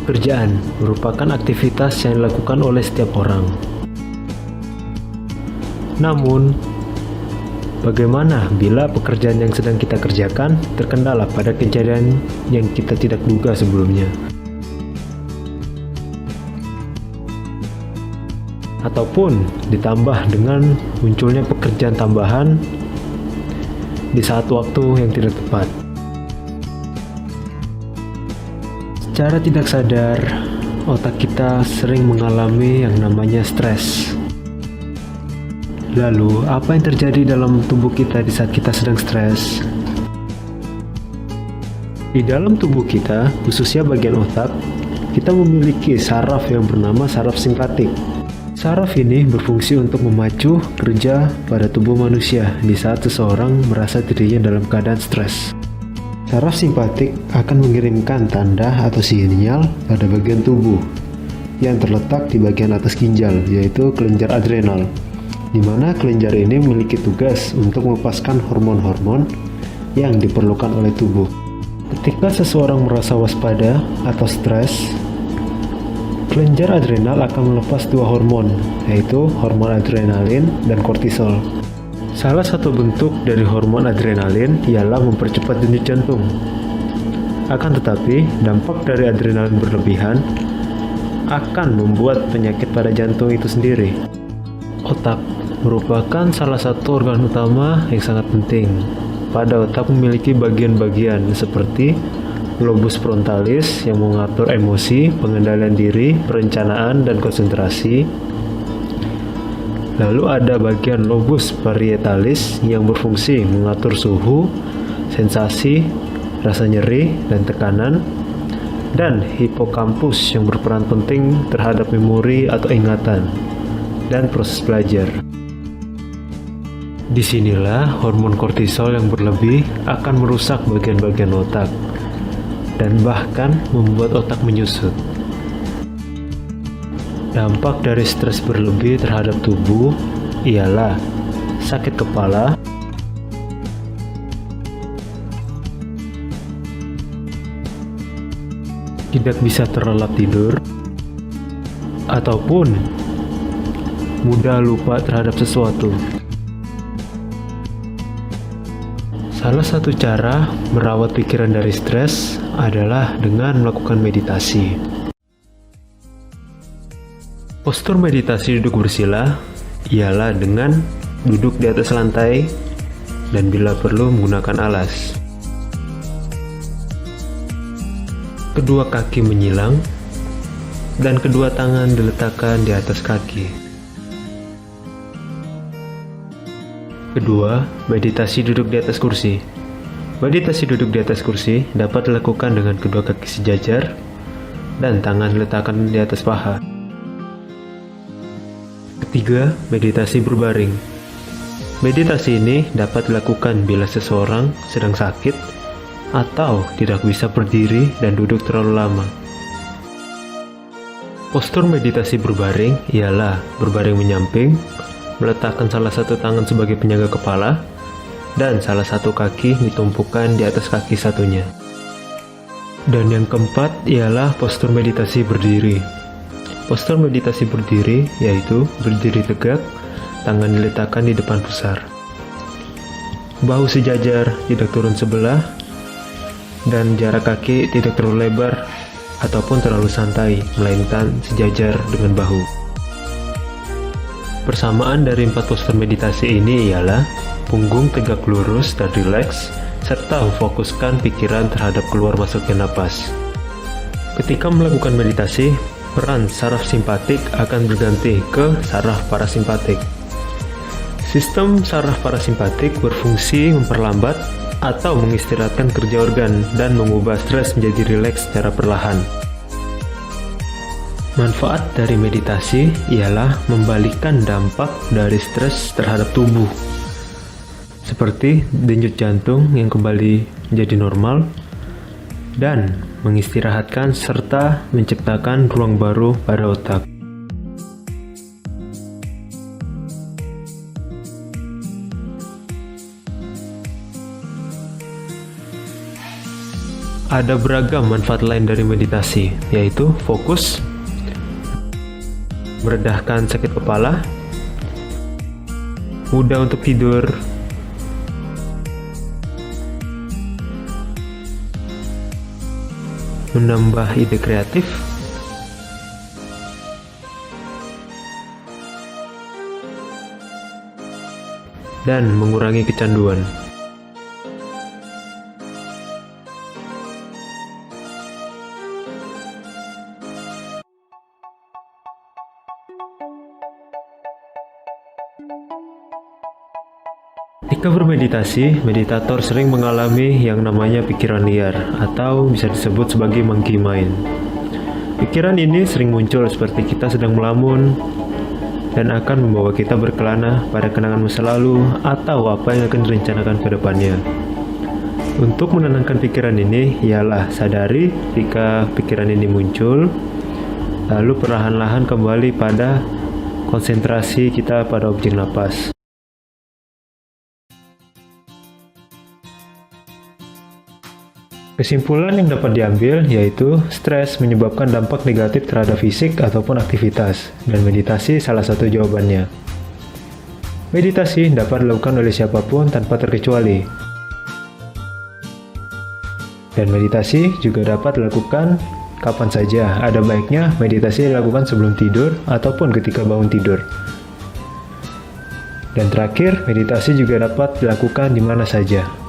Pekerjaan merupakan aktivitas yang dilakukan oleh setiap orang. Namun, bagaimana bila pekerjaan yang sedang kita kerjakan terkendala pada kejadian yang kita tidak duga sebelumnya? Ataupun ditambah dengan munculnya pekerjaan tambahan di saat waktu yang tidak tepat. Secara tidak sadar, otak kita sering mengalami yang namanya stres. Lalu, apa yang terjadi dalam tubuh kita di saat kita sedang stres? Di dalam tubuh kita, khususnya bagian otak, kita memiliki saraf yang bernama saraf simpatik. Saraf ini berfungsi untuk memacu kerja pada tubuh manusia di saat seseorang merasa dirinya dalam keadaan stres. Saraf simpatik akan mengirimkan tanda atau sinyal pada bagian tubuh yang terletak di bagian atas ginjal, yaitu kelenjar adrenal, di mana kelenjar ini memiliki tugas untuk melepaskan hormon-hormon yang diperlukan oleh tubuh. Ketika seseorang merasa waspada atau stres, kelenjar adrenal akan melepas dua hormon, yaitu hormon adrenalin dan kortisol. Salah satu bentuk dari hormon adrenalin ialah mempercepat denyut jantung. Akan tetapi, dampak dari adrenalin berlebihan akan membuat penyakit pada jantung itu sendiri. Otak merupakan salah satu organ utama yang sangat penting. Pada otak memiliki bagian-bagian seperti globus frontalis yang mengatur emosi, pengendalian diri, perencanaan, dan konsentrasi. Lalu ada bagian lobus parietalis yang berfungsi mengatur suhu, sensasi, rasa nyeri, dan tekanan, dan hipokampus yang berperan penting terhadap memori atau ingatan, dan proses belajar. Disinilah hormon kortisol yang berlebih akan merusak bagian-bagian otak, dan bahkan membuat otak menyusut. Dampak dari stres berlebih terhadap tubuh ialah sakit kepala, tidak bisa terlelap tidur, ataupun mudah lupa terhadap sesuatu. Salah satu cara merawat pikiran dari stres adalah dengan melakukan meditasi. Postur meditasi duduk bersila ialah dengan duduk di atas lantai dan bila perlu menggunakan alas. Kedua kaki menyilang dan kedua tangan diletakkan di atas kaki. Kedua, meditasi duduk di atas kursi. Meditasi duduk di atas kursi dapat dilakukan dengan kedua kaki sejajar dan tangan diletakkan di atas paha. Ketiga, meditasi berbaring. Meditasi ini dapat dilakukan bila seseorang sedang sakit atau tidak bisa berdiri dan duduk terlalu lama. Postur meditasi berbaring ialah berbaring menyamping, meletakkan salah satu tangan sebagai penyangga kepala, dan salah satu kaki ditumpukan di atas kaki satunya. Dan yang keempat ialah postur meditasi berdiri. Postur meditasi berdiri yaitu berdiri tegak, tangan diletakkan di depan pusar. Bahu sejajar, tidak turun sebelah, dan jarak kaki tidak terlalu lebar ataupun terlalu santai, melainkan sejajar dengan bahu. Persamaan dari 4 postur meditasi ini ialah punggung tegak lurus dan rileks, serta memfokuskan pikiran terhadap keluar masuknya napas. Ketika melakukan meditasi, peran saraf simpatik akan berganti ke saraf parasimpatik. Sistem saraf parasimpatik berfungsi memperlambat atau mengistirahatkan kerja organ dan mengubah stres menjadi rileks secara perlahan. Manfaat dari meditasi ialah membalikkan dampak dari stres terhadap tubuh, seperti denyut jantung yang kembali menjadi normal, dan mengistirahatkan serta menciptakan ruang baru pada otak. Ada beragam manfaat lain dari meditasi, yaitu fokus, meredahkan sakit kepala, mudah untuk tidur, menambah ide kreatif, dan mengurangi kecanduan. Ketika bermeditasi, meditator sering mengalami yang namanya pikiran liar atau bisa disebut sebagai monkey mind. Pikiran ini sering muncul seperti kita sedang melamun dan akan membawa kita berkelana pada kenangan masa lalu atau apa yang akan direncanakan ke depannya. Untuk menenangkan pikiran ini, ialah sadari jika pikiran ini muncul, lalu perlahan-lahan kembali pada konsentrasi kita pada objek napas. Kesimpulan yang dapat diambil yaitu stres menyebabkan dampak negatif terhadap fisik ataupun aktivitas, dan meditasi salah satu jawabannya. Meditasi dapat dilakukan oleh siapapun tanpa terkecuali. Dan meditasi juga dapat dilakukan kapan saja. Ada baiknya meditasi dilakukan sebelum tidur ataupun ketika bangun tidur. Dan terakhir, meditasi juga dapat dilakukan di mana saja.